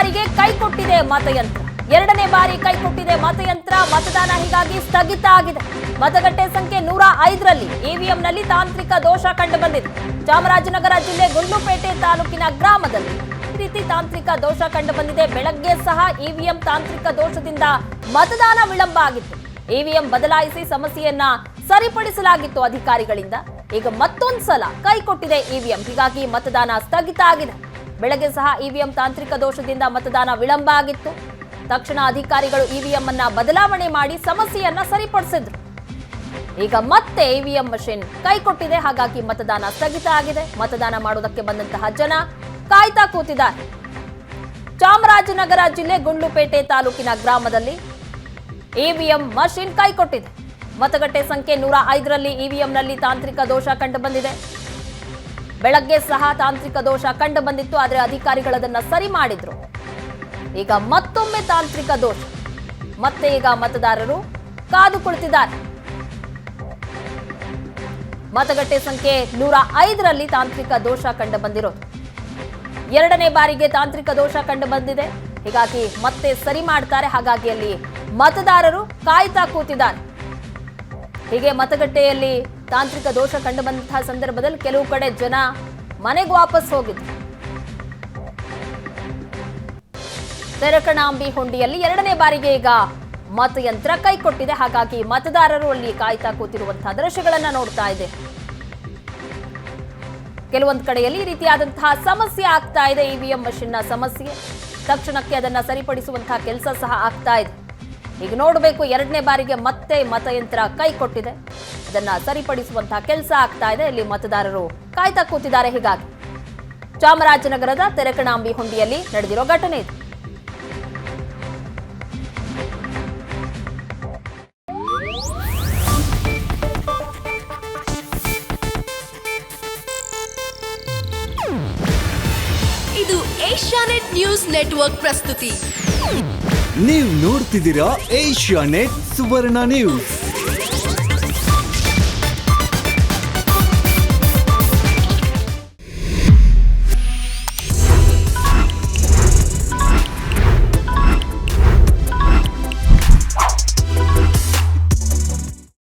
ಬಾರಿಗೆ ಕೈಕೊಟ್ಟಿದೆ ಮತಯಂತ್ರ. ಎರಡನೇ ಬಾರಿ ಕೈಕೊಟ್ಟಿದೆ ಮತಯಂತ್ರ. ಮತದಾನ ಹೀಗಾಗಿ ಸ್ಥಗಿತ ಆಗಿದೆ. ಮತಗಟ್ಟೆ ಸಂಖ್ಯೆ 105ರಲ್ಲಿ ಇವಿಎಂನಲ್ಲಿ ತಾಂತ್ರಿಕ ದೋಷ ಕಂಡು ಬಂದಿದೆ. ಚಾಮರಾಜನಗರ ಜಿಲ್ಲೆ ಗುಂಡ್ಲುಪೇಟೆ ತಾಲೂಕಿನ ಗ್ರಾಮದಲ್ಲಿ ಈ ರೀತಿ ತಾಂತ್ರಿಕ ದೋಷ ಕಂಡು ಬಂದಿದೆ. ಬೆಳಗ್ಗೆ ಸಹ ಇವಿಎಂ ತಾಂತ್ರಿಕ ದೋಷದಿಂದ ಮತದಾನ ವಿಳಂಬ ಆಗಿತ್ತು. ಇವಿಎಂ ಬದಲಾಯಿಸಿ ಸಮಸ್ಯೆಯನ್ನ ಸರಿಪಡಿಸಲಾಗಿತ್ತು ಅಧಿಕಾರಿಗಳಿಂದ. ಈಗ ಮತ್ತೊಂದ್ಸಲ ಕೈಕೊಟ್ಟಿದೆ ಇವಿಎಂ. ಹೀಗಾಗಿ ಮತದಾನ ಸ್ಥಗಿತ ಆಗಿದೆ. ಬೆಳಗ್ಗೆ ಸಹ ಇವಿಎಂ ತಾಂತ್ರಿಕ ದೋಷದಿಂದ ಮತದಾನ ವಿಳಂಬ ಆಗಿತ್ತು. ತಕ್ಷಣ ಅಧಿಕಾರಿಗಳು ಇವಿಎಂ ಅನ್ನ ಬದಲಾವಣೆ ಮಾಡಿ ಸಮಸ್ಯೆಯನ್ನ ಸರಿಪಡಿಸಿದ್ರು. ಈಗ ಮತ್ತೆ ಇವಿಎಂ ಮಷಿನ್ ಕೈಕೊಟ್ಟಿದೆ. ಹಾಗಾಗಿ ಮತದಾನ ಸ್ಥಗಿತ ಆಗಿದೆ. ಮತದಾನ ಮಾಡೋದಕ್ಕೆ ಬಂದಂತಹ ಜನ ಕಾಯ್ತಾ ಕೂತಿದ್ದಾರೆ. ಚಾಮರಾಜನಗರ ಜಿಲ್ಲೆ ಗುಂಡ್ಲುಪೇಟೆ ತಾಲೂಕಿನ ಗ್ರಾಮದಲ್ಲಿ ಇವಿಎಂ ಮಷಿನ್ ಕೈಕೊಟ್ಟಿದೆ. ಮತಗಟ್ಟೆ ಸಂಖ್ಯೆ 105ರಲ್ಲಿ ಇವಿಎಂನಲ್ಲಿ ತಾಂತ್ರಿಕ ದೋಷ ಕಂಡು ಬಂದಿದೆ. ಬೆಳಗ್ಗೆ ಸಹ ತಾಂತ್ರಿಕ ದೋಷ ಕಂಡು ಬಂದಿತ್ತು. ಆದರೆ ಅಧಿಕಾರಿಗಳು ಅದನ್ನ ಸರಿ ಮಾಡಿದ್ರು. ಈಗ ಮತ್ತೊಮ್ಮೆ ತಾಂತ್ರಿಕ ದೋಷ. ಮತ್ತೆ ಈಗ ಮತದಾರರು ಕಾದು ಕುಳಿತಿದ್ದಾರೆ. ಮತಗಟ್ಟೆ ಸಂಖ್ಯೆ 105ರಲ್ಲಿ ತಾಂತ್ರಿಕ ದೋಷ ಕಂಡು ಬಂದಿರೋದು. ಎರಡನೇ ಬಾರಿಗೆ ತಾಂತ್ರಿಕ ದೋಷ ಕಂಡು ಬಂದಿದೆ. ಹೀಗಾಗಿ ಮತ್ತೆ ಸರಿ ಮಾಡ್ತಾರೆ. ಹಾಗಾಗಿ ಅಲ್ಲಿ ಮತದಾರರು ಕಾಯ್ತಾ ಕೂತಿದ್ದಾರೆ. ಹೀಗೆ ಮತಗಟ್ಟೆಯಲ್ಲಿ ತಾಂತ್ರಿಕ ದೋಷ ಕಂಡು ಬಂದಂತಹ ಸಂದರ್ಭದಲ್ಲಿ ಕೆಲವು ಕಡೆ ಜನ ಮನೆಗೆ ವಾಪಸ್ ಹೋಗಿದ್ರು. ತೆರಕಣಾಂಬಿ ಹುಂಡಿಯಲ್ಲಿ ಎರಡನೇ ಬಾರಿಗೆ ಈಗ ಮತಯಂತ್ರ ಕೈಕೊಟ್ಟಿದೆ. ಹಾಗಾಗಿ ಮತದಾರರು ಅಲ್ಲಿ ಕಾಯ್ತಾ ಕೂತಿರುವಂತಹ ದೃಶ್ಯಗಳನ್ನ ನೋಡ್ತಾ ಇದೆ. ಕೆಲವೊಂದು ಕಡೆಯಲ್ಲಿ ಈ ರೀತಿಯಾದಂತಹ ಸಮಸ್ಯೆ ಆಗ್ತಾ ಇದೆ. ಇವಿಎಂ ಮಷಿನ್ ನ ಸಮಸ್ಯೆ ತಕ್ಷಣಕ್ಕೆ ಅದನ್ನ ಸರಿಪಡಿಸುವಂತಹ ಕೆಲಸ ಸಹ ಆಗ್ತಾ ಇದೆ. ಈಗ ನೋಡಬೇಕು, ಎರಡನೇ ಬಾರಿಗೆ ಮತ್ತೆ ಮತಯಂತ್ರ ಕೈಕೊಟ್ಟಿದೆ. ಅದನ್ನ ಸರಿಪಡಿಸುವಂತಹ ಕೆಲಸ ಆಗ್ತಾ ಇದೆ. ಇಲ್ಲಿ ಮತದಾರರು ಕಾಯ್ತಾ ಕೂತಿದ್ದಾರೆ. ಹೀಗಾಗಿ ಚಾಮರಾಜನಗರದ ತೆರಕಣಾಂಬಿ ಹುಂಡಿಯಲ್ಲಿ ನಡೆದಿರೋ ಘಟನೆ ಇದು. ಇದು ಏಷ್ಯಾನೆಟ್ ನ್ಯೂಸ್ ನೆಟ್ವರ್ಕ್ ಪ್ರಸ್ತುತಿ. ನೀವು ನೋಡ್ತಿದ್ದೀರಾ ಏಷ್ಯಾನೆಟ್ ಸುವರ್ಣ ನ್ಯೂಸ್.